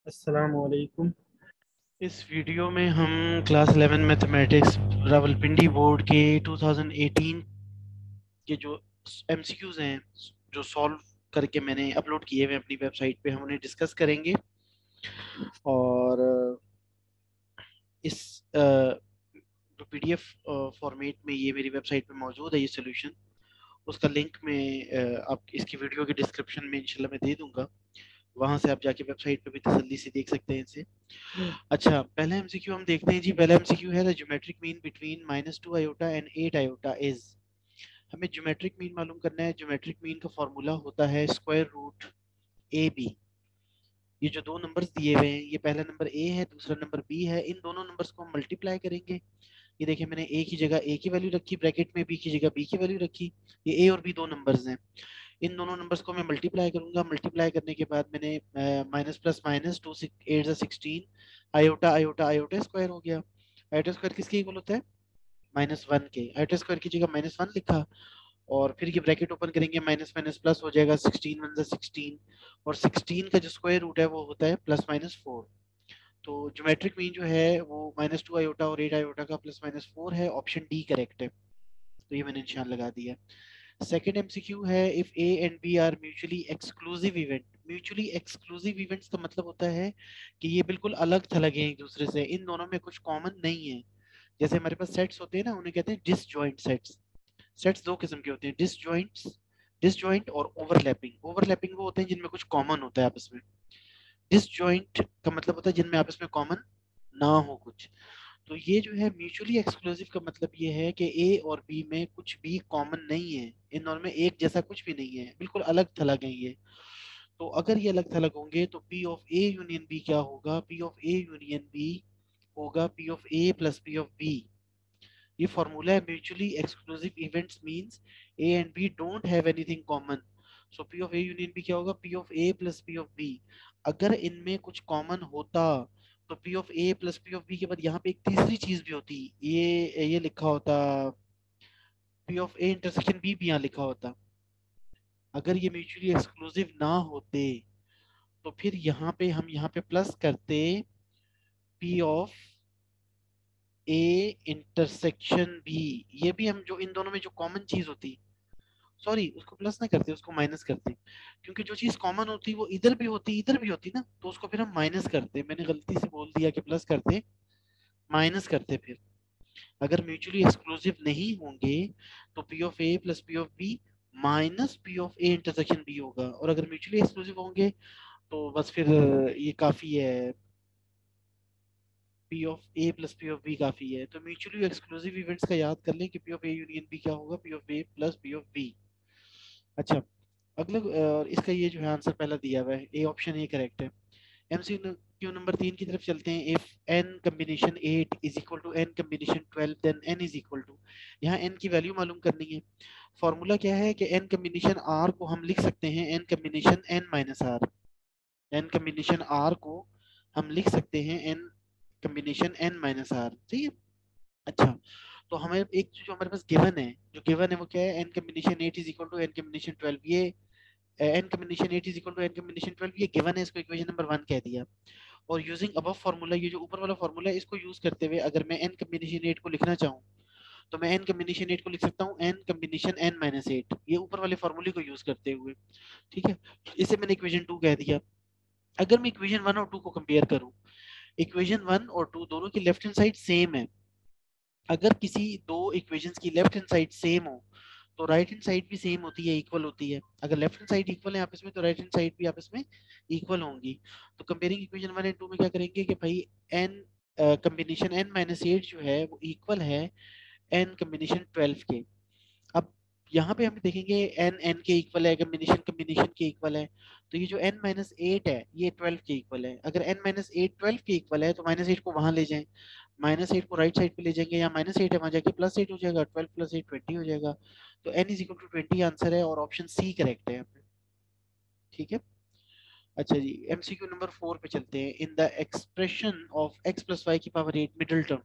अस्सलाम वालेकुम। इस वीडियो में हम क्लास 11 मैथमेटिक्स रावलपिंडी बोर्ड के 2018 के जो एमसीक्यूज हैं जो सॉल्व करके मैंने अपलोड किए हुए हैं अपनी वेबसाइट पे, हम उन्हें डिस्कस करेंगे। और इस जो पीडीएफ फॉर्मेट में ये मेरी वेबसाइट पे मौजूद है ये सोल्यूशन, उसका लिंक मैं आप इसकी वीडियो के डिस्क्रिप्शन में इंशाल्लाह मैं दे दूंगा। वहां से आप जाके वेबसाइट पे भी तसल्ली से देख सकते हैं इसे। अच्छा, पहला एमसीक्यू हम देखते हैं जी। पहला एमसीक्यू है the geometric mean between -2 iota and 8 iota is. हमें ज्योमेट्रिक मीन मालूम करना है। ज्योमेट्रिक मीन का फॉर्मूला होता है स्क्वायर रूट ए बी। ये जो दो नंबर्स दिए हुए हैं, ये पहला नंबर ए है, दूसरा नंबर बी है। इन दोनों नंबर्स को हम मल्टीप्लाई करेंगे। ये देखिए, मैंने ए की जगह ए की वैल्यू रखी ब्रैकेट में, बी की जगह बी की वैल्यू रखी। ये ए और बी दो नंबर्स हैं। इन दोनों नंबर्स को मैं मल्टीप्लाई करूंगा। मल्टीप्लाई करने के बाद मैंने minus plus minus, 2 8 16, iota iota iota square हो गया। आयोटा स्क्वायर किसके इक्वल होता है? -1 के। आयोटा स्क्वायर की जगह -1 लिखा, और फिर ये ब्रैकेट ओपन करेंगे, माइनस माइनस प्लस हो जाएगा, 16 1 16। और 16 का जो स्क्वायर रूट है वो होता है +-4। तो ज्योमेट्रिक मीन जो है वो -2 आयोटा और 8 आयोटा का +-4 है। ऑप्शन डी करेक्ट है। तो ये मैंने निशान लगा दिया। सेकंड एमसीक्यू है, if A and B are mutually exclusive event. Mutually exclusive events का मतलब होता है कि ये बिल्कुल अलग थलग हैं एक दूसरे से, इन दोनों में कुछ कॉमन नहीं है। जैसे हमारे पास सेट्स होते हैं ना, उन्हें कहते हैं डिसजॉइंट सेट्स। सेट्स दो किस्म के होते हैं, डिसजॉइंट और ओवरलैपिंग। ओवरलैपिंग वो होते हैं जिनमें कुछ कॉमन होता है आपस में। डिसजॉइंट का मतलब होता है जिनमें आपस में कॉमन ना हो कुछ। तो ये जो है म्यूचुअली एक्सक्लूसिव का मतलब ये है कि ए और बी में कुछ भी कॉमन नहीं है। इन दोनों में एक जैसा कुछ भी नहीं है, बिल्कुल अलग थलग है ये। तो अगर ये अलग थलग होंगे तो P of A union B क्या होगा? P of A union B होगा P of A plus P of B. ये फॉर्मूला है। Mutually exclusive events means A and B don't have anything common. So P of A union B क्या होगा? P of A plus P of B. अगर इनमें कुछ common होता तो P of A plus P of B के बाद यहाँ पे एक तीसरी चीज भी होती। ये लिखा होता P of A intersection B भी यहाँ लिखा होता। अगर ये म्यूचुअली एक्सक्लूसिव ना होते तो फिर हम यहाँ पे प्लस करते P of A intersection B. ये भी हम जो इन दोनों में जो कॉमन चीज होती, सॉरी उसको प्लस ना करते, उसको माइनस करते। क्योंकि जो चीज कॉमन होती वो इधर भी होती ना, तो उसको फिर हम माइनस करते। मैंने गलती से बोल दिया कि प्लस करते, माइनस करते फिर। अगर म्यूचुअली एक्सक्लूसिव नहीं होंगे तो P of A plus P of B minus P of A intersection B होगा। और अगर म्यूचुअली एक्सक्लूसिव होंगे तो बस फिर ये काफी है, P of A plus P of B काफी है। तो म्यूचुअली एक्सक्लूसिव इवेंट्स का याद कर लें कि P of A union B क्या होगा? P of A plus P of B. अच्छा, अगला इसका ये जो है आंसर पहला दिया हुआ है, ए ऑप्शन ए करेक्ट है। एमसीक्यू नंबर 3 की तरफ चलते हैं। If n combination 8 is equal to n combination 12 then n is equal to. यहाँ n की वैल्यू मालूम करनी है। फॉर्मूला क्या है कि n कॉम्बिनेशन r को हम लिख सकते हैं n combination n minus r। n combination r को हम लिख सकते हैं n combination n minus r। सही है। अच्छा, तो हमें एक जो हमारे पास गिवन है, जो गिवन है वो क्या है? n combination 8 is equal to n combination 12। ये n combination 8 is equal to n combination 12 ये गिवन है, इसको इक्वेशन नंबर 1 कह दिया। और यूजिंग अबव फार्मूला, ये जो ऊपर वाला फार्मूला है इसको यूज करते हुए अगर मैं n कॉम्बिनेशन 8 को लिखना चाहूँ तो मैं n कॉम्बिनेशन 8 को लिख सकता हूँ n कॉम्बिनेशन n माइनस 8, ये ऊपर वाले फार्मूले को यूज करते हुए। ठीक है, इसे मैंने इक्वेशन 2 कह दिया। अगर मैं इक्वेशन 1 और 2 को कंपेयर करूँ, इक्वेशन 1 और 2 दोनों की लेफ्ट हैंड साइड सेम है। अगर किसी दो इक्वेशंस की लेफ्ट हैंड साइड सेम हो तो राइट हैंड साइड भी सेम होती है, इक्वल होती है। अगर लेफ्ट हैंड साइड इक्वल है आपस में तो राइट हैंड साइड भी आपस में इक्वल होंगी। तो कंपेयरिंग इक्वेशन 1 एंड 2 में क्या करेंगे कि भाई n कॉम्बिनेशन n माइनस 8 जो है वो इक्वल है n कॉम्बिनेशन 12 के। अब यहाँ पे हम देखेंगे n n के इक्वल है, कॉम्बिनेशन कॉम्बिनेशन के इक्वल है। तो ये जो n माइनस 8 है ये 12 के इक्वल है। अगर n माइनस 8 12 के इक्वल है तो -8 को वहां ले जाएं, -8 को राइट साइड पे ले जाएंगे, या -8 है वहां जाके +8 हो जाएगा, 12 + 8 20 हो जाएगा। तो n is equal to 20 answer है और ऑप्शन सी करेक्ट है यहाँ पे। ठीक है। अच्छा जी, एमसीक्यू नंबर 4 पे चलते हैं। In the expression of x + y की पावर 8 मिडिल टर्म।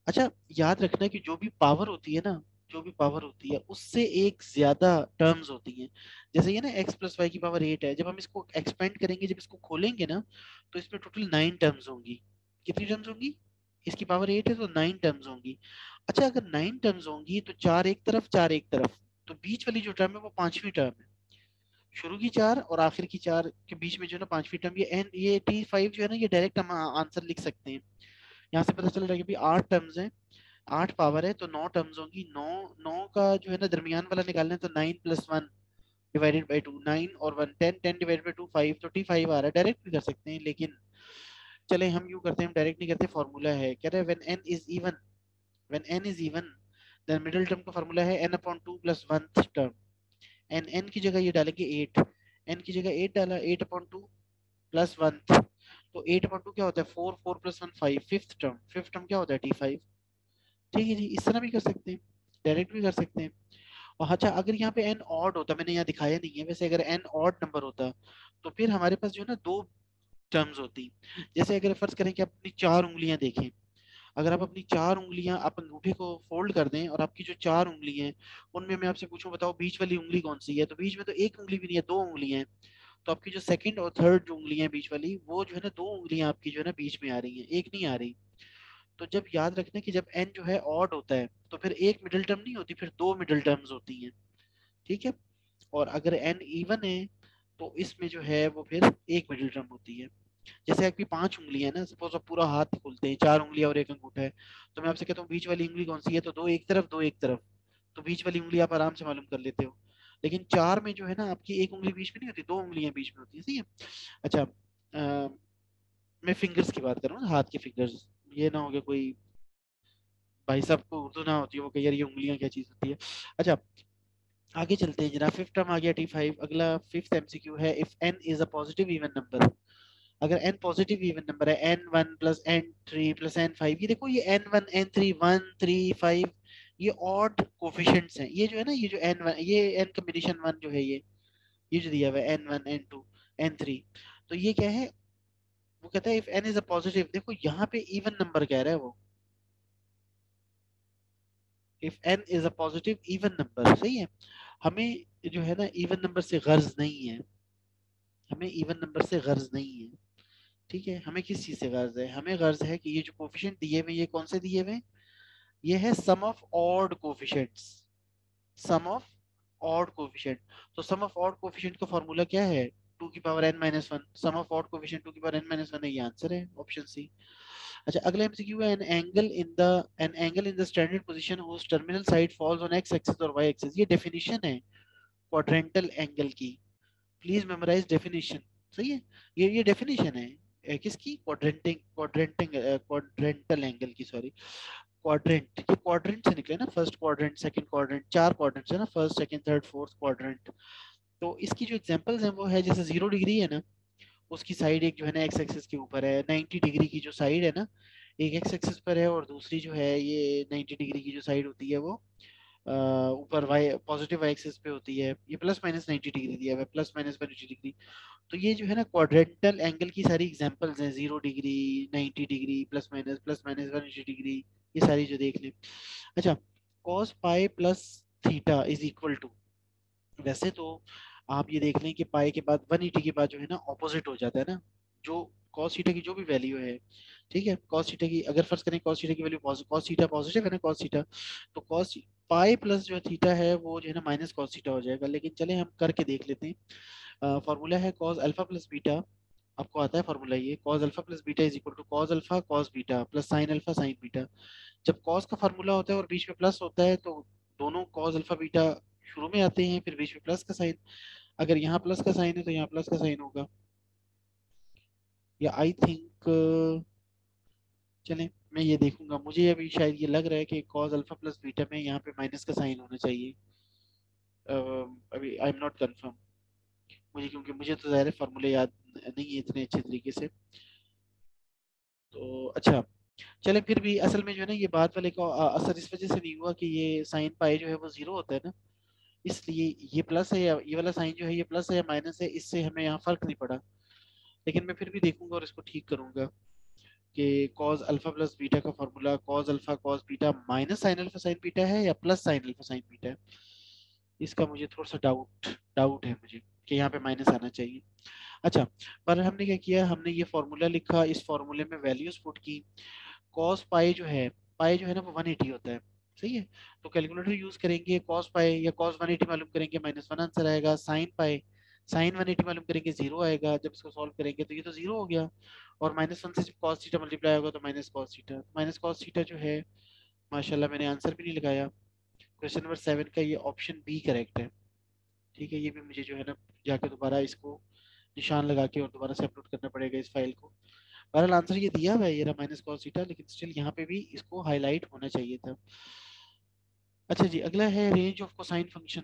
अच्छा, याद रखना कि जो भी पावर होती है ना, जो भी पावर होती है उससे एक ज्यादा टर्म्स होती हैं। जैसे ये ना x प्लस वाई की पावर 8 है, जब हम इसको एक्सपेंड करेंगे, जब इसको खोलेंगे ना, तो इसमें टोटल 9 टर्म्स होंगी। कितनी टर्म्स होंगी? इसकी पावर 8 है तो 9 टर्म्स होंगी। अच्छा, अगर 9 टर्म्स होंगी तो चार एक तरफ, चार एक तरफ, तो बीच वाली जो टर्म है वो पांचवी टर्म है। शुरू की चार और आखिर की चार के बीच में जो है ना पांचवी टर्म, ये एन, ये T5 जो है ना, ये डायरेक्ट हम आंसर लिख सकते हैं। यहाँ से पता चल रहा है कि भाई 8 टर्म्स हैं, 8 पावर है तो 9 टर्म्स होंगी। 9, 9 का जो है ना दरमियान वाला निकालना है तो 9 प्लस 1 डिवाइडेड बाई 2, 9 और 1 10, 10 डिवाइडेड बाई 2 5, तो T5 आ रहा है। डायरेक्ट भी कर सकते हैं, लेकिन चले हम यूं करते हैं, हम डायरेक्ट नहीं करते, फॉर्मूला है, कह रहे हैं when n is even, when n is even then middle term का फॉर्मूला है n upon 2 plus 1th term. n की जगह ये डालेंगे 8, n की जगह 8 डाला, 8 अपॉन 2 प्लस 1th, तो 8 अपॉन 2 क्या होता है 4, 4 plus 1 5, fifth term, fifth term क्या होता है T5। ठीक है जी, इस तरह भी कर सकते हैं, डायरेक्ट भी कर सकते हैं। और अच्छा, अगर यहाँ पे n ऑड होता, मैंने यहाँ दिखाया नहीं है वैसे, अगर n ऑड नंबर होता तो फिर हमारे पास जो है ना दो टर्म्स होती। जैसे अगर फर्ज करें कि आप अपनी चार उंगलियां देखें, अगर आप अपनी चार उंगलियां, आप अंगूठे को फोल्ड कर दें और आपकी जो चार उंगली हैं उनमें मैं आपसे पूछूं बताओ बीच वाली उंगली कौन सी है, तो बीच में तो एक उंगली भी नहीं है, दो उंगलियां हैं। तो आपकी जो सेकंड और थर्ड जो उंगलियां हैं बीच वाली, वो जो है ना दो उंगलियां आपकी जो है ना बीच में आ रही हैं, एक नहीं आ रही। तो जब याद रखना कि जब n जो है ऑड होता है तो फिर एक मिडिल टर्म नहीं होती, फिर दो मिडिल टर्म्स होती हैं। ठीक है। और अगर n इवन है तो इसमें जो है वो फिर एक मिडिल टर्म होती है। जैसे आपकी पांच उंगलियां है ना, सपोज आप पूरा हाथ खोलते हैं, चार उंगलियां और एक अंगूठा है, तो मैं आपसे कहता हूँ बीच वाली उंगली कौन सी है, तो दो एक तरफ, दो एक तरफ, तो बीच वाली उंगली आप आराम से मालूम कर लेते हो। लेकिन चार में जो है ना आपकी एक उंगली बीच में नहीं होती, दो उंगलियां बीच में होती है, सही है। अच्छा, मैं फिंगर्स की बात कर रहा हूँ, हाथ के फिंगर्स, ये ना हो गया कोई भाई साहब को उर्दू ना होती है वो कह यार ये उंगलियां क्या चीज होती है। अच्छा, आगे चलते हैं जरा, फिफ्थ टर्म आ गया T5। अगला फिफ्थ एमसीक्यू है, if n is a positive even number, अगर n पॉजिटिव इवन नंबर है, n1 plus n3 plus n5, ये देखो ये n1 n3 1 3 5, ये ऑड कोफिशिएंट्स हैं। ये जो है ना, ये जो n1, ये n कॉम्बिनेशन 1 जो है, ये जो दिया हुआ है n1 n2 n3, तो ये क्या है, वो कहता है if n is a positive, देखो यहाँ पे इवन नंबर कह रहा है वो, if n is a positive even number, सही है। हमें जो है ना इवन नंबर से गर्ज नहीं है, हमें इवन नंबर से गर्ज नहीं है। ठीक है, हमें किस चीज से गर्ज है, हमें गर्ज है कि ये जो कोफिशिएंट दिए हुए, ये कौन से दिए हुए, ये है sum of odd coefficients, sum of odd coefficient. तो सम ऑफ ऑड कोफिशिएंट का फॉर्मूला क्या है, टू की power n minus one, sum of odd coefficient two की पावर n माइनस वन है, ये आंसर है ऑप्शन सी। अच्छा, अगला एमसीक्यू है, an angle in the standard position whose terminal side falls on x axis और वाई एक्सिस, ये definition है क्वाड्रेंटल एंगल की, प्लीज मेमोराइज डेफिनेशन, सही है। ये डेफिनेशन है किसकी, क्वाड्रेंटल एंगल की, सॉरी, क्वाड्रेंट, ये क्वाड्रेंट से निकले ना, फर्स्ट क्वाड्रेंट, सेकंड क्वाड्रेंट, चार क्वाड्रेंट है ना, first second third fourth quadrant. तो इसकी जो एग्जांपल्स हैं वो है, जैसे 0 डिग्री है ना, उसकी साइड एक जो है ना एक्स एक्सिस के ऊपर है, 90 डिग्री की जो साइड है ना, एक एक्स एक्सिस पर है, और दूसरी जो है ये 90 डिग्री की जो साइड होती है वो ऊपर वाई पॉजिटिव वाई एक्सिस पे होती है। ये प्लस माइनस 90 डिग्री दिया हुआ है, प्लस माइनस 90 डिग्री। तो ये जो है ना क्वाड्रेंटल एंगल की सारी एग्जांपल्स हैं, 0 degree, 90 degree, plus minus 180 degree, ये सारी जो देख लें। अच्छा, cos pi plus theta is equal to, वैसे तो आप ये देख लें कि पाई के बाद 180 के बाद जो है ना ऑपोजिट हो जाता है ना, जो cos थीटा की जो भी वैल्यू है, ठीक है, cos थीटा की अगर फर्ज करें cos थीटा की वैल्यू cos थीटा पॉजिटिव है ना, cos थीटा, तो cos पाई प्लस जो थीटा है वो जो है ना माइनस cos थीटा हो जाएगा। लेकिन चले हम करके देख लेते हैं। फॉर्मूला है cos अल्फा प्लस बीटा, आपको आता है फॉर्मूला, ये cos alpha plus beta is equal to cos alpha cos beta plus sin alpha sin beta. जब cos का फॉर्मूला होता है और बीच में प्लस होता है तो दोनों cos अल्फा बीटा शुरू में आते हैं, फिर बीच में प्लस का साइन, अगर यहाँ प्लस का साइन है तो यहाँ प्लस का साइन होगा, या आई थिंक, चलें मैं ये देखूंगा, मुझे अभी शायद ये लग रहा है कि cos अल्फा प्लस बीटा में यहाँ पे माइनस का साइन होना चाहिए। अभी आई एम नॉट कंफर्म, मुझे क्योंकि मुझे तो ज़ाहिर फार्मूले याद नहीं है इतने अच्छे तरीके से। तो अच्छा, चले फिर भी असल में जो है ना ये बात वाले का असर इस वजह से नहीं हुआ कि ये साइन पाई जो है वो जीरो होता है ना, इसलिए ये प्लस है या ये वाला साइन जो है ये प्लस है या माइनस है, इससे हमें यहाँ फर्क नहीं पड़ा। लेकिन मैं फिर भी देखूंगा और इसको ठीक करूंगा। कि cos अल्फा प्लस बीटा का formula cos alpha cos beta minus sine alpha sign beta है या plus sine alpha sign beta है, इसका मुझे थोड़ा सा डाउट है मुझे कि यहाँ पे माइनस आना चाहिए। अच्छा, पर हमने क्या किया, हमने ये फॉर्मूला लिखा, इस फॉर्मूले में वैल्यूज पुट की। कॉस पाई जो है ना वो 180 होता है, सही है। तो कैलकुलेटर यूज करेंगे, कॉस पाई या कॉस 180 मालूम करेंगे, -1 आंसर आएगा। साइन पाई, साइन 180 मालूम करेंगे, 0 आएगा। जब इसको सॉल्व करेंगे तो ये तो 0 हो गया, और -1 से जब कॉस थीटा मल्टीप्लाई होगा तो minus cos theta, minus cos theta जो है, माशाल्लाह मैंने आंसर भी नहीं लगाया। क्वेश्चन नंबर 7 का ये ऑप्शन बी करेक्ट है। ठीक है, ये भी मुझे जो है ना जाके दोबारा इसको निशान लगा के और दोबारा से अपलोड करना पड़ेगा इस फाइल को। बहरहाल आंसर ये दिया हुआ है, ये रहा माइनस कॉस थीटा, लेकिन स्टिल यहाँ पे भी इसको हाईलाइट होना चाहिए था। अच्छा जी, अगला है रेंज ऑफ कोसाइन फंक्शन।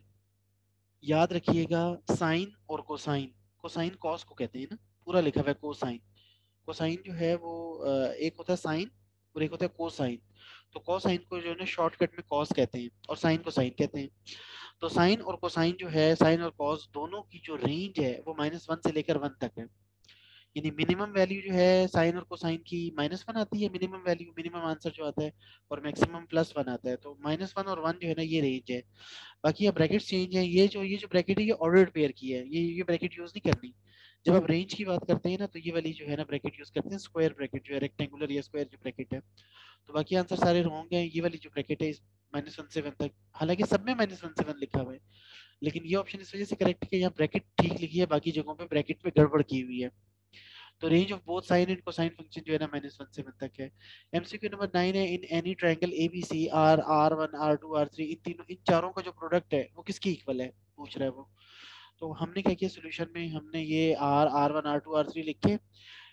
याद रखिएगा, साइन और कोसाइन, कोसाइन कॉस को कहते हैं ना, पूरा लिखा हुआ है कोसाइन। कोसाइन जो है वो एक होता है साइन और एक होता है कोसाइन। तो कोसाइन को जो है ना शॉर्टकट में कॉस कहते हैं और साइन को साइन कहते हैं। तो साइन और कोसाइन जो है, साइन और कॉस दोनों की जो रेंज है वो -1 से लेकर 1 तक है। यानी मिनिमम वैल्यू जो है साइन और कोसाइन की -1 आती है, मिनिमम वैल्यू, मिनिमम आंसर जो आता है, और मैक्सिमम +1 आता है। तो -1 और 1 जो है ना ये रेंज है। बाकी ये ब्रैकेट चेंज है, ये जो ब्रैकेट है ये ऑर्डर्ड पेयर की है, ये ब्रैकेट यूज नहीं करनी। जब आप रेंज की बात करते हैं ना तो ये वाली जो है ना ब्रैकेट यूज करते हैं, स्क्वायर ब्रैकेट जो है, रेक्टेंगुलर या स्क्वायर जो ब्रैकेट है। तो बाकी आंसर सारे रॉन्ग है। ये वाली जो ब्रैकेट है इस -1 से 1 तक, हालांकि सब में -1 से 1 लिखा हुआ है, लेकिन ये ऑप्शन इस वजह से करेक्ट है कि यहाँ ब्रैकेट ठीक लिखी है, बाकी जगहों पे ब्रैकेट में गड़बड़ की हुई है। तो range of both sine and cosine function जो है ना -1 से 1 तक है। एमसीक्यू नंबर 9 है, in any triangle ABC are R1 R2 R3, इन तीनों, इन चारों का जो प्रोडक्ट है वो किसकी इक्वल है, पूछ रहा है वो। तो हमने क्या किया सोल्यूशन में, हमने ये R1 R2 R3 लिखे,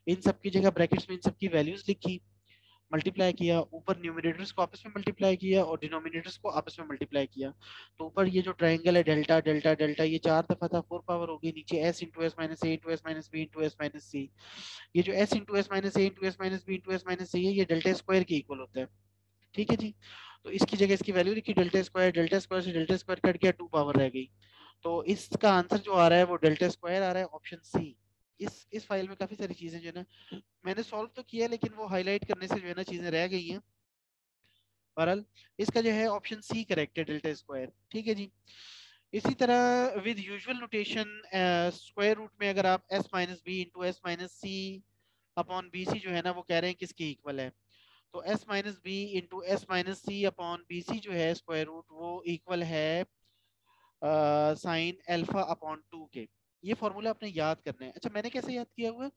इन सब की जगह ब्रैकेट्स में इन सब की वैल्यूज लिखी, मल्टीप्लाई किया, ऊपर न्यूमिनेटर्स को आपस में मल्टीप्लाई किया और डिनोमिनेटर्स को आपस में मल्टीप्लाई किया। तो ऊपर ये जो ट्रायंगल है डेल्टा डेल्टा डेल्टा, ये 4 दफा था, 4 पावर हो गई, नीचे s into S minus A into S minus B into S minus C. ये जो s into S minus A into S minus B into S minus C है, ये डेल्टा स्क्वायर के इक्वल होता है। ठीक है जी। तो इसकी जगह इसकी वैल्यू लिखी डेल्टा स्क्वायर से डेल्टा स्क्वायर कट गया, 2 पावर रह गई। तो इसका आंसर जो आ रहा है वो डेल्टा स्क्वायर आ रहा है, ऑप्शन सी। इस फाइल में काफी सारी चीजें जो है ना मैंने सॉल्व तो किया है, लेकिन वो हाईलाइट करने से जो है ना चीजें रह गई हैं। बहरहाल इसका जो है ऑप्शन सी करेक्ट है, डेल्टा स्क्वायर। ठीक है जी। इसी तरह with usual notation, square root में अगर आप s minus B into S minus C upon B C जो है ना वो कह रहे हैं किसके इक्वल है, तो s minus B into S minus C upon B C जो है स्क्वायर रूट, वो इक्वल है साइन एल्फा अपॉन 2 के। ये फॉर्मूला आपने याद करना है। अच्छा, मैंने कैसे याद किया हुआ है,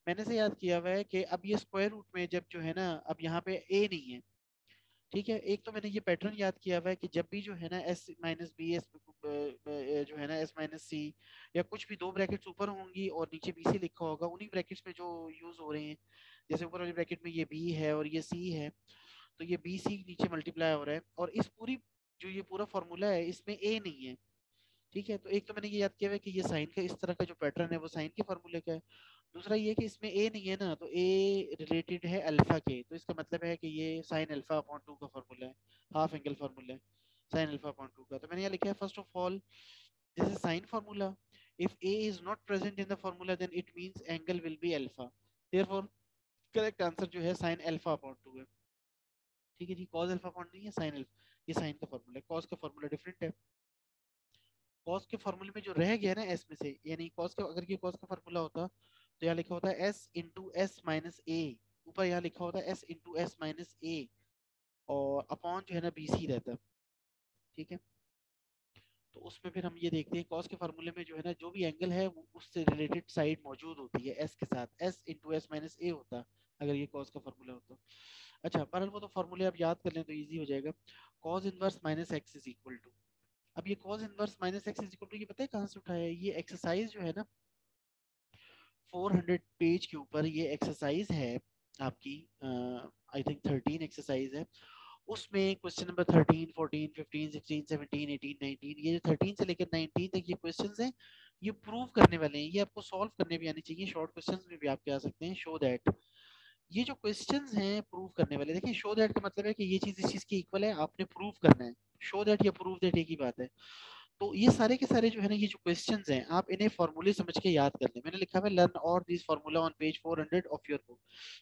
मैंने से याद किया हुआ है कि अब ये स्क्वायर रूट में जब जो है ना, अब यहाँ पे a नहीं है, ठीक है। एक तो मैंने ये पैटर्न याद किया हुआ है कि जब भी जो है ना s माइनस बी एस जो है ना s माइनस सी, या कुछ भी दो ब्रैकेट्स ऊपर होंगी और नीचे बी सी लिखा होगा, उन्हीं ब्रैकेट्स में जो यूज हो रहे हैं, जैसे ऊपर वाली ब्रैकेट में ये b है और ये c है, तो ये बी सी नीचे मल्टीप्लाई हो रहा है, और इस पूरी जो ये पूरा फॉर्मूला है इसमें a नहीं है। ठीक है, तो एक तो मैंने ये याद किया हुआ है कि ये साइन का इस तरह का जो पैटर्न है वो साइन के फॉर्मूले का है। दूसरा ये कि इसमें ए नहीं है ना, तो ए रिलेटेड है अल्फा के, तो इसका मतलब है कि ये साइन अल्फा अपॉन 2 का फॉर्मूला है, हाफ एंगल फॉर्मूला है साइन अल्फा अपॉन 2 का। तो मैंने यहाँ लिखा है first of all this is sine formula, if a is not present in the formula then it means angle will be alpha, therefore correct answer जो है sine alpha upon 2 है। ठीक है जी, cos अल्फा अपॉन नहीं है, sine alpha, ये sign का formula है, cos का फॉर्मूला डिफरेंट है। कॉस के फॉर्मूले में जो रह गया ना एस में से, यानी कॉस का, अगर ये कॉस का फॉर्मूला होता तो यहाँ लिखा होता है एस इंटू एस माइनस ए, ऊपर यहाँ लिखा होता है एस इंटू एस माइनस ए, और अपॉन जो है ना बीसी रहता। ठीक है, तो उसमें फिर हम ये देखते हैं कॉस के फार्मूले में जो है ना जो भी एंगल है वो उससे रिलेटेड साइड मौजूद होती है एस के साथ, एस इंटू एस माइनस ए होता अगर ये कॉस का फार्मूला होता। अच्छा, पर वो तो फार्मूले आप याद कर लें तो इजी हो जाएगा। Cos inverse minus x is equal to, अब ये cos inverse minus x is equal to, ये पता है कहाँ से उठाया है, ये एक्सरसाइज जो है ना 400 पेज के ऊपर ये एक्सरसाइज है आपकी, आई थिंक 13 एक्सरसाइज है। उसमें क्वेश्चन नंबर 13 14 15 16 17 18 19, ये जो 13 से लेकर 19 तक ये क्वेश्चंस हैं, ये प्रूव करने वाले हैं, ये आपको सॉल्व करने भी आनी चाहिए, शॉर्ट क्वेश्चंस में भी आपके आ सकते हैं। शो दैट, ये जो क्वेश्चंस हैं प्रूव करने वाले, देखिए शो दैट का मतलब है कि ये चीज इस चीज की इक्वल है, आपने प्रूव करना है। शो दैट या प्रूव दैट एक ही बात है। तो ये सारे के सारे जो है ना, ये जो क्वेश्चंस हैं, आप इन्हें फॉर्मूले समझ के याद कर लें। मैंने लिखा है लर्न और this formula on page 400 of your book.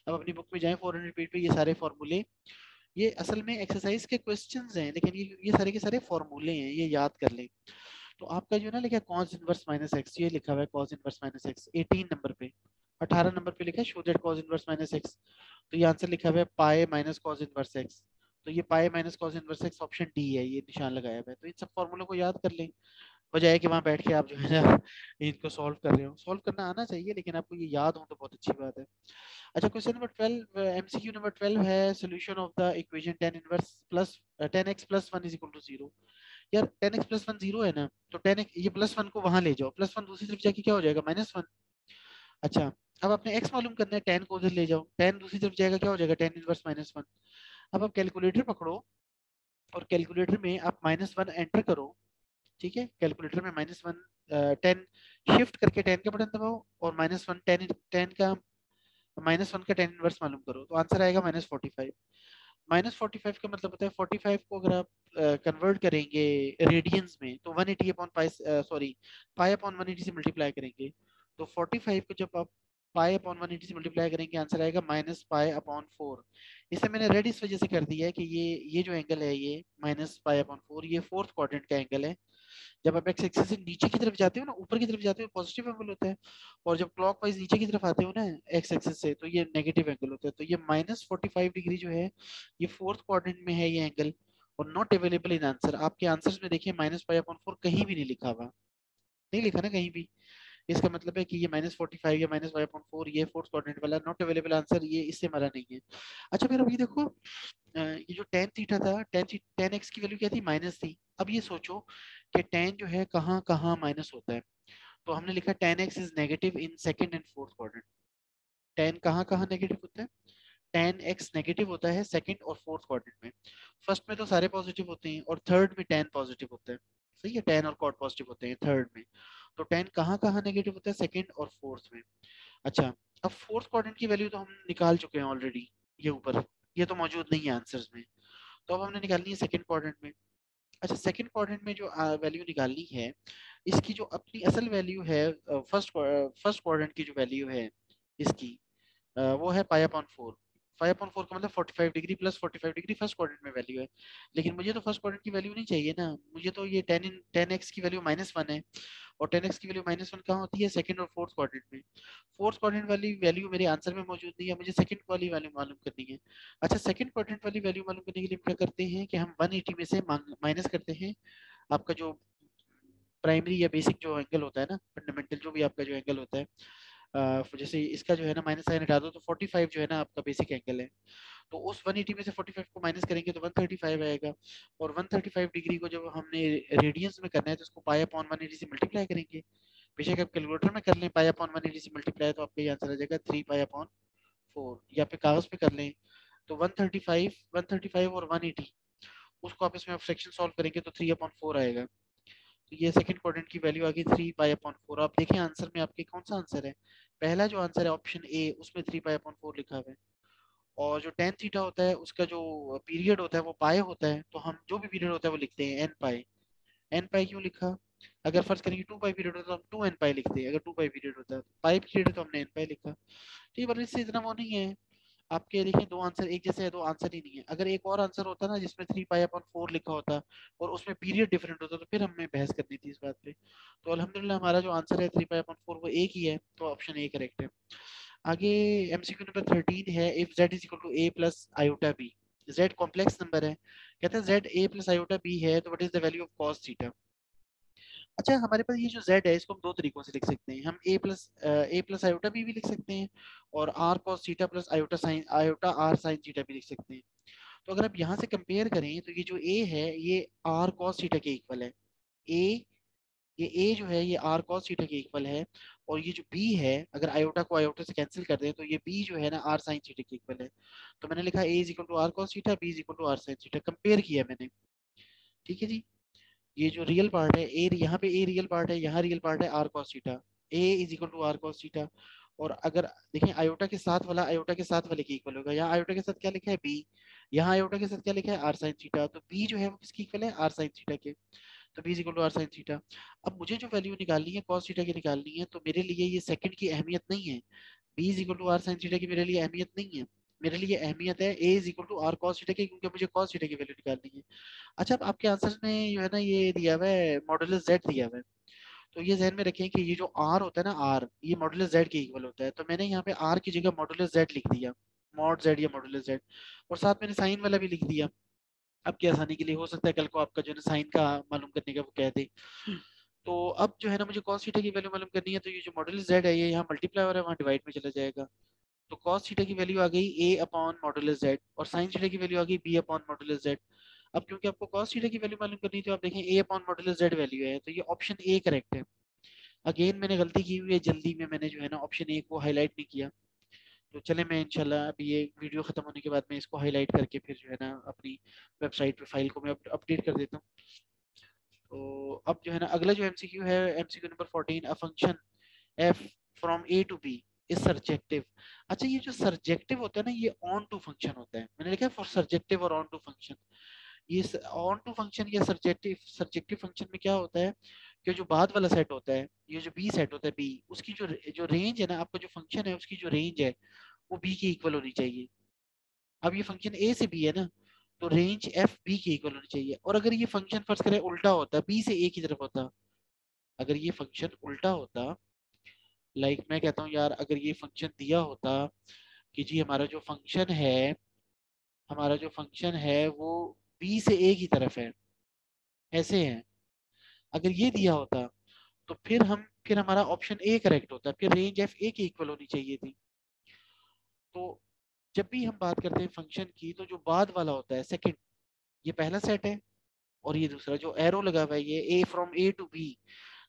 अब अपनी बुक में जाएं 400 पेज पे, ये सारे फॉर्मूले, ये असल में एक्सरसाइज के क्वेश्चंस हैं, लेकिन ये सारे के सारे फॉर्मूले हैं, ये याद कर लें। तो आपका जो है ना लिखा है cos इनवर्स माइनस एक्स, ये लिखा हुआ है cos inverse minus x 18 number पे। 18 नंबर पे लिखा है show that cos inverse minus x. तो ये आंसर लिखा हुआ है pi minus cos inverse x. तो ये pi minus cos inverse x option D है, ये निशान लगाया हुआ है। तो इन सब फॉर्मूलों को याद कर लें, बजाय कि वहां बैठ के आप जो है ना इनको सॉल्व कर रहे हो। सॉल्व करना आना चाहिए, लेकिन आपको ये याद हो तो बहुत अच्छी बात है। अच्छा, क्वेश्चन नंबर 12, एमसीक्यू नंबर 12 है solution of the equation tan inverse plus 10x plus 1 is equal to 0। यार 10x प्लस 1 0 है ना, तो 10x ये प्लस 1 को वहां ले जाओ, प्लस 1 दूसरी तरफ जाके क्या हो जाएगा, माइनस 1। अच्छा, अब आपने x मालूम करना है, 10 को उधर ले जाओ, 10 दूसरी तरफ जाएगा, क्या हो जाएगा, tan इनवर्स माइनस 1। अब आप कैलकुलेटर पकड़ो और कैलकुलेटर में आप माइनस 1 एंटर करो। ठीक है, कैलकुलेटर में माइनस 1 10 शिफ्ट करके 10 का बटन दबाओ और माइनस 1 10 10 का माइनस 1 का 10 इनवर्स मालूम करो, तो आंसर आएगा -45। -45 का मतलब होता है 45 को अगर आप कन्वर्ट करेंगे रेडियंस में तो 180 upon pi, sorry pi upon 180 से मल्टीप्लाई करेंगे, तो 45 को जब आप पाई अपॉन 180 से मल्टीप्लाई करेंगे आंसर आएगा -पाई/4। इसे मैंने रेड इस वजह से कर दिया है कि ये जो एंगल है ये -पाई/4, ये फोर्थ क्वाड्रेंट का एंगल है। जब आप एक्स एक्सिस से नीचे की तरफ जाते हो ना, ऊपर की तरफ जाते हो, पॉजिटिव एंगल होता है, और जब क्लॉकवाइज नीचे की तरफ आते हो ना एक्स एक्सिस से, तो ये नेगेटिव एंगल होता है। तो ये -45 डिग्री जो है ये फोर्थ क्वाड्रेंट में है ये एंगल, और नॉट अवेलेबल इन आंसर। आपके आंसर्स में देखिए -पाई/4 कहीं भी नहीं लिखा हुआ, नहीं लिखा ना कहीं भी। इसका मतलब है कि ये -45 या -पाई/4 ये फोर्थ क्वाड्रेंट वाला नॉट अवेलेबल आंसर, ये इससे मरा नहीं है। अच्छा, फिर अब ये देखो, ये जो टेन थीटा था, टेन एक्स की वैल्यू क्या थी, माइनस थी। अब ये सोचो कि टेन जो है कहाँ कहाँ माइनस होता है, तो हमने लिखा ten x is negative in second and fourth quadrant. Ten कहाँ कहाँ नेगेटिव होता है, टेन एक्स नेगेटिव होता है सेकंड और फोर्थ क्वाड्रेंट में। फर्स्ट में तो सारे पॉजिटिव होते हैं, और थर्ड में टेन पॉजिटिव होता है। सही है, टेन और कॉट पॉजिटिव होते हैं थर्ड में। तो टेन कहाँ कहाँ नेगेटिव होता है, सेकंड और फोर्थ में। अच्छा, अब फोर्थ क्वाड्रेंट की वैल्यू तो हम निकाल चुके हैं ऑलरेडी, ये ऊपर, ये तो मौजूद नहीं है आंसर्स में, तो अब हमने निकालनी है सेकंड क्वाड्रेंट में। अच्छा, सेकंड क्वाड्रेंट में जो वैल्यू निकालनी है, इसकी जो अपनी असल वैल्यू है, फर्स्ट क्वाड्रेंट की जो वैल्यू है इसकी, वो है पाई/4। पाई/4 का मतलब 45 degree plus 45 degree first quadrant में वैल्यू है। लेकिन मुझे तो फर्स्ट क्वाड्रेंट की वैल्यू नहीं चाहिए ना, मुझे तो ये टेन एक्स की वैल्यू -1 है, और टेन एक्स की वैल्यू -1 कहाँ होती है, सेकंड और फोर्थ क्वाड्रेंट में। फोर्थ क्वाड्रेंट वाली वैल्यू मेरे आंसर में मौजूद नहीं है, मुझे सेकंड वाली वैल्यू मालूम करनी है। अच्छा, सेकंड क्वाड्रेंट वाली वैल्यू मालूम करने के लिए क्या करते हैं कि हम 180 में से माइनस करते हैं आपका जो प्राइमरी या बेसिक जो एंगल होता है ना, फंडामेंटल जो भी आपका जो एंगल होता है, जैसे इसका जो है ना माइनस साइन हटा दो तो 45 जो है ना आपका बेसिक एंगल है, तो उस 180 में से 45 को माइनस करेंगे तो 135 आएगा। और 135 डिग्री को जब हमने रेडियंस में करना है तो उसको पाई अपॉन 180 से मल्टीप्लाई करेंगे। बेशक आप कैलकुलेटर में कर लें, पाई अपॉन 180 से मल्टीप्लाई तो आपका ये आंसर आ जाएगा 3 पाई/4, या फिर कागज पे कर लें तो 135 और 180 उसको आप इसमें फ्रैक्शन सॉल्व करेंगे तो 3/4 आएगा। तो ये सेकंड क्वाड्रेंट की वैल्यू आ गई 3 पाई/4। आप देखें आंसर में आपके कौन सा आंसर है, पहला जो आंसर है ऑप्शन ए, उसमें 3 पाई/4 लिखा हुआ है। और जो टेन थीटा होता है उसका जो पीरियड होता है वो पाई होता है, तो हम जो भी पीरियड होता है वो लिखते हैं एन पाई। एन पाई क्यों लिखा, अगर फर्ज करेंगे 2 पाई पीरियड होता है तो हम 2 n पाई लिखते हैं, अगर 2 पाई पीरियड होता है, पाई पीरियड है तो हमने एन पाई लिखा। ठीक है, पर इससे इतना वो नहीं है। आपके देखिए दो आंसर एक जैसे है, दो आंसर ही नहीं है। अगर एक और आंसर होता ना जिसमें 3 पाई/4 लिखा होता और उसमें पीरियड डिफरेंट होता तो फिर हमें बहस करनी थी इस बात पे। तो अल्हम्दुलिल्लाह हमारा जो आंसर है 3 पाई/4 वो एक ही है, तो ऑप्शन ए करेक्ट है। आगे एमसीक्यू नंबर 13 है, if z is equal to a plus iota b। z complex number है, कहते हैं z a plus iota b है, तो what is the value of cos theta. अच्छा, हमारे पास ये जो z है इसको हम दो तरीकों से लिख सकते हैं, हम a प्लस आयोटा b भी लिख सकते हैं, और r cos theta plus iota r sin theta भी लिख सकते हैं। तो अगर आप यहाँ से कंपेयर करें तो ये जो a है ये r cos थीटा के इक्वल है। a ये a जो है ये r cos थीटा के इक्वल है, और ये जो b है अगर आयोटा को आयोटा से कैंसिल कर दें तो ये b जो है ना r sin थीटा के इक्वल है। तो मैंने लिखा a is equal to r cos theta, b is equal to r sin theta, compare किया मैंने। ठीक है जी, ये जो रियल पार्ट है ए, यहाँ पे ए रियल पार्ट है, यहाँ रियल पार्ट है r cos theta, a is equal to r cos theta. और अगर देखें आयोटा के साथ वाला आयोटा के साथ वाले के इक्वल होगा, यहाँ आयोटा के साथ क्या लिखा है बी, यहाँ आयोटा के साथ क्या लिखा है आर साइन थीटा, तो बी जो है वो किसके इक्वल है आर साइन थीटा के। तो b is equal to r sine theta. अब मुझे जो वैल्यू निकालनी है कॉस थीटा की निकालनी है, तो मेरे लिए ये सेकंड की अहमियत नहीं है, b is equal to r sine theta की मेरे लिए अहमियत नहीं है। मेरे लिए अहमियत है a is equal to r cos theta की, क्योंकि मुझे कॉस थीटा की वैल्यू निकालनी है। अच्छा, अब आपके आंसर में जो है ना ये दिया हुआ है मॉडुलस z दिया हुआ है, तो ये ध्यान में रखें कि ये जो r होता है ना r, ये मॉडुलस z के इक्वल होता है। तो मैंने यहाँ पे r की जगह मॉडुलस z लिख दिया, मॉड z या मॉडुलस z, और साथ मैंने साइन वाला भी लिख दिया। अब की आसानी के लिए हो सकता है कल को आपका जो है ना साइन का मालूम करने का वो कह दे। तो अब जो है ना मुझे cos थीटा की वैल्यू मालूम करनी है, तो ये जो मॉडुलस z है ये यहाँ मल्टीप्लाई हो रहा है, वहाँ डिवाइड में चला जाएगा। तो cos थीटा की वैल्यू आ गई a अपॉन मॉडुलस z, और sin थीटा की वैल्यू आ गई b अपॉन मॉडुलस z। अब क्योंकि आपको cos थीटा की वैल्यू मालूम करनी है, तो आप देखें a upon modulus z value है, तो ये ऑप्शन ए करेक्ट है। अगेन मैंने गलती की हुई है, जल्दी में मैंने जो है ना ऑप्शन ए को हाईलाइट नहीं किया। तो चले मैं इंशाल्लाह अभी ये वीडियो खत्म होने के बाद मैं इसको हाईलाइट करके फिर जो है ना अपनी वेबसाइट पे फाइल को मैं अपडेट कर देता हूँ। तो अब जो है ना अगला जो एमसीक्यू है, MCQ number 14, a function f from a to b is surjective. अच्छा, ये जो सर्जेक्टिव होता है ना ये ऑन टू फंक्शन होता है, मैंने लिखा है फॉर सर्जेक्टिव और ऑन टू फंक्शन। ये ऑन टू फंक्शन या सर्जेक्टिव सर्जेक्टिव फंक्शन में क्या होता है कि जो बाद वाला सेट होता है, ये जो बी सेट होता है बी, उसकी जो जो रेंज है ना, आपका जो फंक्शन है उसकी जो रेंज है वो बी के इक्वल होनी चाहिए। अब ये फंक्शन ए से बी है ना, तो रेंज एफ बी के इक्वल होनी चाहिए। और अगर ये फंक्शन फर्ज करें उल्टा होता, बी से ए की तरफ होता, अगर ये फंक्शन उल्टा होता, लाइक मैं कहता हूँ यार, अगर ये फंक्शन दिया होता कि जी हमारा जो फंक्शन है वो बी से ए की तरफ है, ऐसे है, अगर ये दिया होता तो फिर हमारा ऑप्शन ए करेक्ट होता, फिर रेंज एफ ए की इक्वल होनी चाहिए थी। तो जब भी हम बात करते हैं फंक्शन की, तो जो बाद वाला होता है सेकंड, ये पहला सेट है, और ये दूसरा जो एरो लगा हुआ है ये ए फ्रॉम ए टू बी,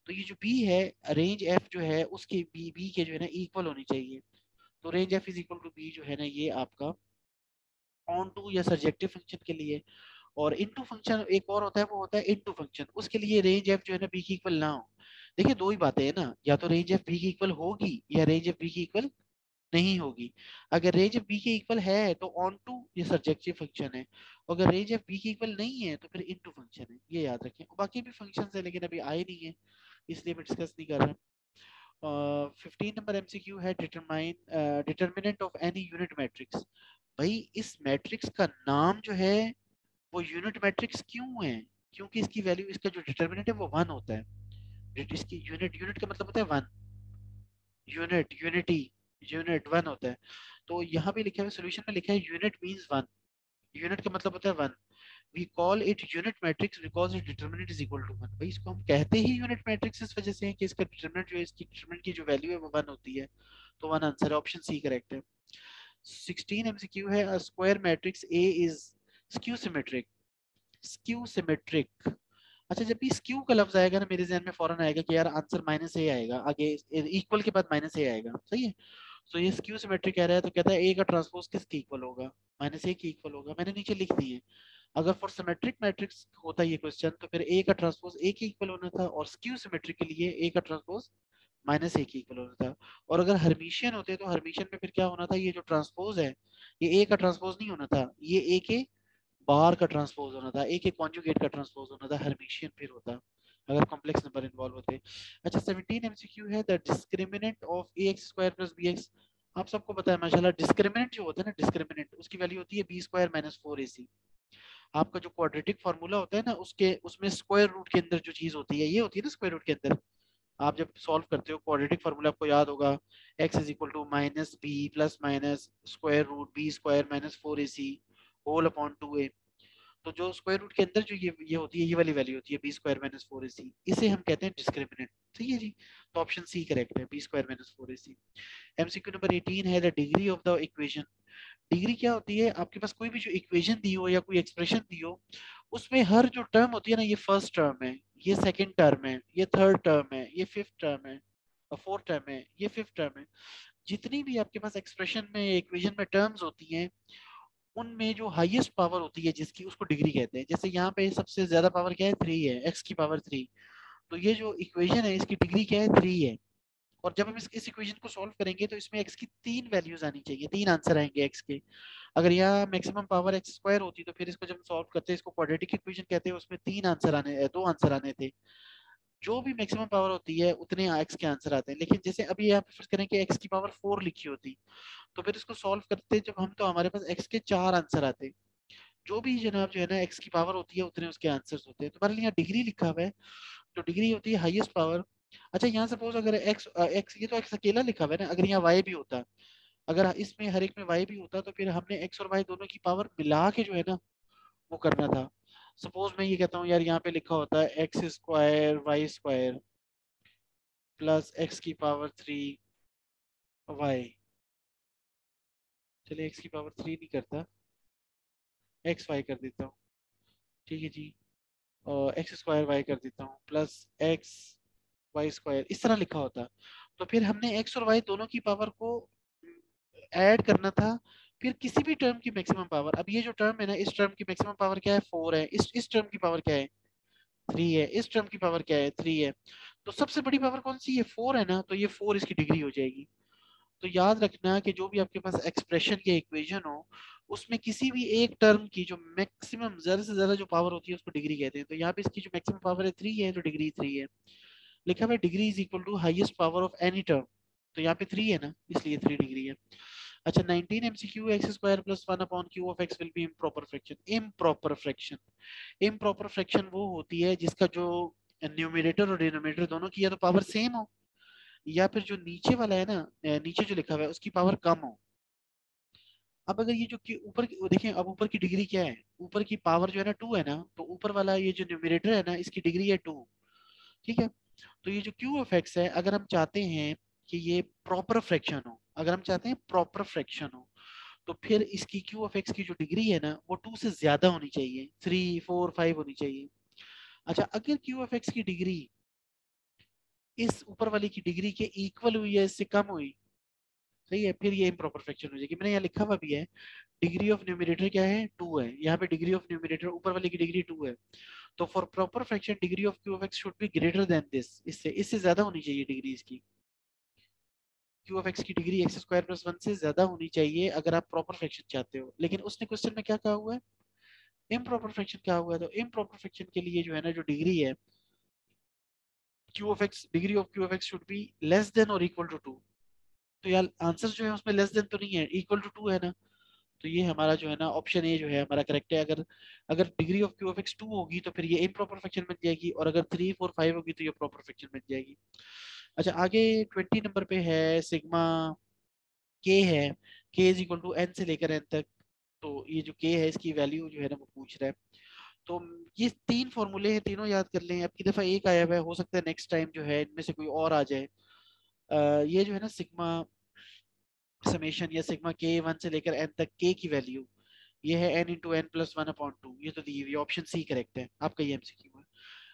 तो ये जो बी है, रेंज एफ जो है उसके बी बी के जो है ना इक्वल होनी चाहिए। तो range f is equal to b जो है ना ये आपका ऑन टू या सर्जेक्टिव फंक्शन के लिए। और इनटू फंक्शन एक और होता है, वो होता है इनटू फंक्शन, उसके लिए रेंज एफ जो है ना बी की इक्वल ना हो। देखिए दो ही बातें हैं ना, या तो रेंज एफ बी की इक्वल होगी या रेंज एफ बी की इक्वल नहीं होगी। अगर रेंज एफ बी की इक्वल है तो ऑन टू ये सर्जेक्टिव फंक्शन है, अगर रेंज एफ बी की इक्वल नहीं है तो फिर इनटू फंक्शन है, ये याद रखें। बाकी भी फंक्शन है लेकिन अभी आए नहीं है, इसलिए मैं डिस्कस नहीं कर रहा। 15 नंबर एमसीक्यू है, determinant of any unit matrix. भाई इस मैट्रिक्स का नाम जो है वो यूनिट मैट्रिक्स क्यों है? क्योंकि इसकी वैल्यू, इसका जो डिटरमिनेंट है वो वन होता है। इसकी यूनिट, यूनिट का मतलब होता है one, unit unity, unit one होता है। तो यहाँ पे लिखा है सोल्यूशन में लिखा है यूनिट मींस वन, यूनिट का मतलब होता है one. We call it unit matrix because it determinant is equal to one. भाई इसको हम कहते ही यूनिट मैट्रिक्स इस वजह से है कि इसका डिटरमिनेंट जो है, इसकी डिटरमिनेंट की जो वैल्यू है वो वन होती है। तो वन आंसर है, ऑप्शन सी करेक्ट है। 16 एमसीक्यू है, a square matrix A is skew symmetric. Skew symmetric, अच्छा जब भी स्क्यू का लफ्ज आएगा ना मेरे ज़हन में फौरन आएगा कि यार आंसर माइनस ए आएगा, आगे इक्वल के बाद माइनस ए आएगा, सही है। तो ये स्क्यू सिमेट्रिक कह रहा है, तो कहता है ए का ट्रांसपोज किसके इक्वल होगा? माइनस ए के इक्वल होगा, मैंने नीचे लिख दी है। अगर फॉर सिमेट्रिक मैट्रिक्स होता ये क्वेश्चन तो फिर ए का ट्रांसपोज ए के इक्वल होना था, और स्क्यू सिमेट्रिक के लिए ए का ट्रांसपोज माइनस ए के इक्वल होना था। और अगर हर्मिशियन होते तो हर्मिशियन में फिर क्या होना था, ये जो ट्रांसपोज है ये ए का ट्रांसपोज नहीं होना था, ये ए के बार का ट्रांसपोज होना था, एक एक कॉन्जुगेट का ट्रांसपोज होना था, हर्मिशियन फिर होता अगर कॉम्प्लेक्स नंबर इन्वॉल्व होते। अच्छा 17 एमसीक्यू है, the discriminant of ax square plus bx। आप सबको पता है माशाल्लाह, डिस्क्रिमिनेंट जो होता है ना, डिस्क्रिमिनेंट उसकी वैल्यू होती है b स्क्वायर माइनस 4ac। आपका जो क्वाड्रेटिक फार्मूला होता है ना, उसके उसमें स्क्वायर रूट के अंदर जो चीज होती है ये होती है ना स्क्वायर रूट के अंदर। आप जब सॉल्व करते हो क्वाड्रेटिक फार्मूला आपको याद होगा, x is equal to minus b plus minus square root b square minus 4ac whole upon 2a। तो जो स्क्वायर रूट के अंदर जो ये होती है, ये वाली वैल्यू होती है बी स्क्वायर माइनस 4ac, इसे हम कहते हैं डिस्क्रिमिनेंट, सही है जी। तो ऑप्शन सी करेक्ट है, b square minus 4ac। MCQ number 18 है, the degree of the equation. Degree क्या होती है? आपके पास कोई भी जो इक्वेशन दी हो या कोई एक्सप्रेशन दी हो, उसमें हर जो टर्म होती है ना, ये फर्स्ट टर्म है, ये सेकंड टर्म है, ये थर्ड टर्म है, ये फिफ्थ टर्म है, फोर्थ टर्म है, ये फिफ्थ टर्म है, जितनी भी आपके पास एक्सप्रेशन में इक्वेशन में टर्म्स होती हैं, उनमें जो हाईएस्ट पावर होती है जिसकी, उसको डिग्री कहते हैं। जैसे यहाँ पे सबसे ज्यादा पावर क्या है? 3 है, x की पावर 3। तो ये जो इक्वेशन है इसकी डिग्री क्या है? 3 है। और जब हम इस इक्वेशन को सॉल्व करेंगे तो इसमें x की 3 वैल्यूज आनी चाहिए, 3 आंसर आएंगे x के। अगर यहाँ मैक्सिमम पावर x स्क्वायर होती तो फिर इसको जब हम सॉल्व करते हैं, इसको क्वाड्रेटिक इक्वेशन कहते हैं, उसमें 2 आंसर आने थे। जो भी मैक्सिमम पावर होती है उतने x के आंसर आते हैं। लेकिन जैसे अभी यहाँ पे फर्ज करें कि x की पावर 4 लिखी होती, तो फिर इसको सॉल्व करते जब हम, तो हमारे पास x के 4 आंसर आते। जो भी जनाब जो है ना x की पावर होती है उतने उसके आंसर्स होते हैं। तुम्हारे लिए यहाँ डिग्री लिखा हुआ है, तो डिग्री होती है हाईएस्ट पावर। अच्छा यहाँ सपोज अगर x ये तो x अकेला लिखा हुआ है ना, अगर यहाँ y भी होता, अगर इसमें हर एक में y भी होता, तो फिर हमने x और y दोनों की पावर मिला के जो है ना वो करना था। सपोज मैं ये कहता हूँ यार, यहाँ पे लिखा होता है x square y square plus x की पावर 3 y। चलिए एक्स की पावर 3 नहीं करता, एक्स वाई कर देता हूँ, ठीक है जी। और एक्स स्क्वायर वाई कर देता हूँ प्लस एक्स वाई स्क्वायर, इस तरह लिखा होता। तो फिर हमने एक्स और वाई दोनों की पावर को ऐड करना था, फिर किसी भी टर्म की मैक्सिमम पावर। अब ये जो टर्म है ना, इस टर्म की मैक्सिमम पावर क्या है, 4 है। इस टर्म की पावर क्या है, 3 है। इस टर्म की पावर क्या है, 3 है। तो सबसे बड़ी पावर कौन सी है, 4 है ना, तो ये 4 इसकी डिग्री हो जाएगी। तो याद रखना कि जो भी आपके पास एक्सप्रेशन या इक्वेशन हो, उसमें किसी भी एक टर्म की जो मैक्सिमम ज्यादा से ज्यादा जो पावर होती है उसको डिग्री कहते हैं। तो यहाँ पे इसकी जो मैक्सिमम पावर है 3 है, तो डिग्री 3 है। लिखा हुआ है degree is equal to highest power of any term, तो यहाँ पे 3 है ना, इसलिए 3 डिग्री है। अच्छा 19 MCQ x square plus 1 upon Q of x will be improper fraction. Improper fraction, improper fraction वो होती है जिसका जो न्यूमरेटर और डिनोमिनेटर दोनों की या तो पावर सेम हो, या फिर जो नीचे वाला है ना, नीचे जो लिखा हुआ है उसकी पावर कम हो। अब अगर ये जो ऊपर देखें, अब ऊपर की डिग्री क्या है, ऊपर की पावर जो है ना 2 है ना, तो ऊपर वाला ये जो न्यूमरेटर है ना इसकी डिग्री है 2, ठीक है। तो ये जो क्यू ऑफ एक्स है, अगर हम चाहते हैं कि ये प्रॉपर फ्रैक्शन हो, अगर हम चाहते हैं प्रॉपर फ्रैक्शन हो, तो फिर इसकी क्यू ऑफ एक्स की जो डिग्री है ना वो 2 से ज्यादा होनी चाहिए, 3 4 5 होनी चाहिए। अच्छा अगर क्यू ऑफ एक्स की डिग्री इस ऊपर वाले की डिग्री के इक्वल हुई है, इससे कम हुई, सही है, फिर ये इम्प्रॉपर फ्रैक्शन हो जाएगी। मैंने यहाँ लिखा हुआ भी है डिग्री ऑफ न्यूमरेटर क्या है, 2 है। यहाँ पे डिग्री ऑफ न्यूमरेटर ऊपर वाले की डिग्री 2 है, तो for proper fraction degree of Q of x should be greater than this, इससे ज्यादा होनी चाहिए डिग्री इसकी। क्यू ऑफ एक्स की डिग्री एक्स स्क्वायर प्लस 1 से ज्यादा होनी चाहिए अगर आप प्रॉपर फ्रैक्शन चाहते हो। लेकिन उसने क्वेश्चन में क्या कहा हुआ है, इम्प्रॉपर फ्रैक्शन कहा हुआ है। तो इम्प्रॉपर फ्रैक्शन के लिए जो है ना, जो डिग्री है Q of x, degree of Q of x should be less than और इक्वल टू 2। तो यार आंसर जो है उसमें लेस देन तो नहीं है, इक्वल टू 2 है ना। तो ये हमारा जो है ना ऑप्शन ए जो है हमारा करेक्ट है। अगर अगर degree of Q of x 2 होगी तो फिर ये इम्प्रॉपर फ्रैक्शन बन जाएगी, और अगर 3 4 5 होगी तो ये प्रॉपर फ्रैक्शन बन जाएगी। अच्छा आगे 20 नंबर पे है सिग्मा के है, के इज इक्वल टू एन से लेकर एन तक। तो ये जो के है इसकी वैल्यू जो है ना वो पूछ रहा है। तो ये 3 फॉर्मूले हैं, तीनों याद कर लें। अब की दफा एक आया हुआ है, हो सकता है नेक्स्ट टाइम जो है इनमें से कोई और आ जाए। ये जो है ना सिग्मा समेशन या सिग्मा के 1 से लेकर एन तक के की वैल्यू, ये है एन इंटू एन प्लस 1/2। ये तो दी हुई ऑप्शन सी करेक्ट है आपका, ये एमसीक्यू है।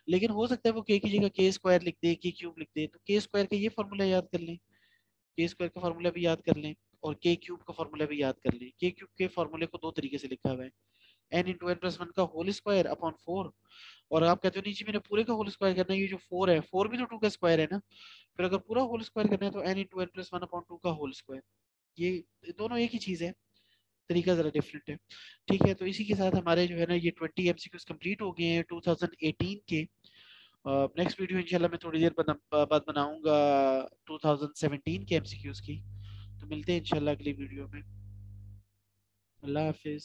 लेकिन हो सकता है वो के की जगह के स्क्वायर लिख दे, के क्यूब लिख दे, तो के स्क्वायर का ये फॉर्मूला याद कर लें, के स्क्वायर का फॉर्मूला भी याद कर लें, और के क्यूब का फॉर्मूला भी याद कर लें। के क्यूब के फॉर्मूले को 2 तरीके से लिखा हुआ है, एन इंटू एन प्लस 1 का होल स्क्वायर अपॉन 4। और आप कहते हो नीचे मैंने पूरे का होल स्क्वायर करना है, ये जो 4 है 4 भी तो 2 का स्क्वायर है ना, फिर अगर पूरा होल स्क्वायर करना है तो एन इंटू एन प्लस 1/2 का होल स्क्वायर। ये दोनों एक ही चीज है, तरीका जरा डिफरेंट है। ठीक है, तो इसी के साथ हमारे जो है ना ये 20 एमसीक्यूज कंप्लीट हो गए हैं 2018 के। नेक्स्ट वीडियो इंशाल्लाह मैं थोड़ी देर बाद बनाऊंगा 2017 के एमसीक्यूज की। तो मिलते हैं इंशाल्लाह अगली वीडियो में। अल्लाह हाफिज।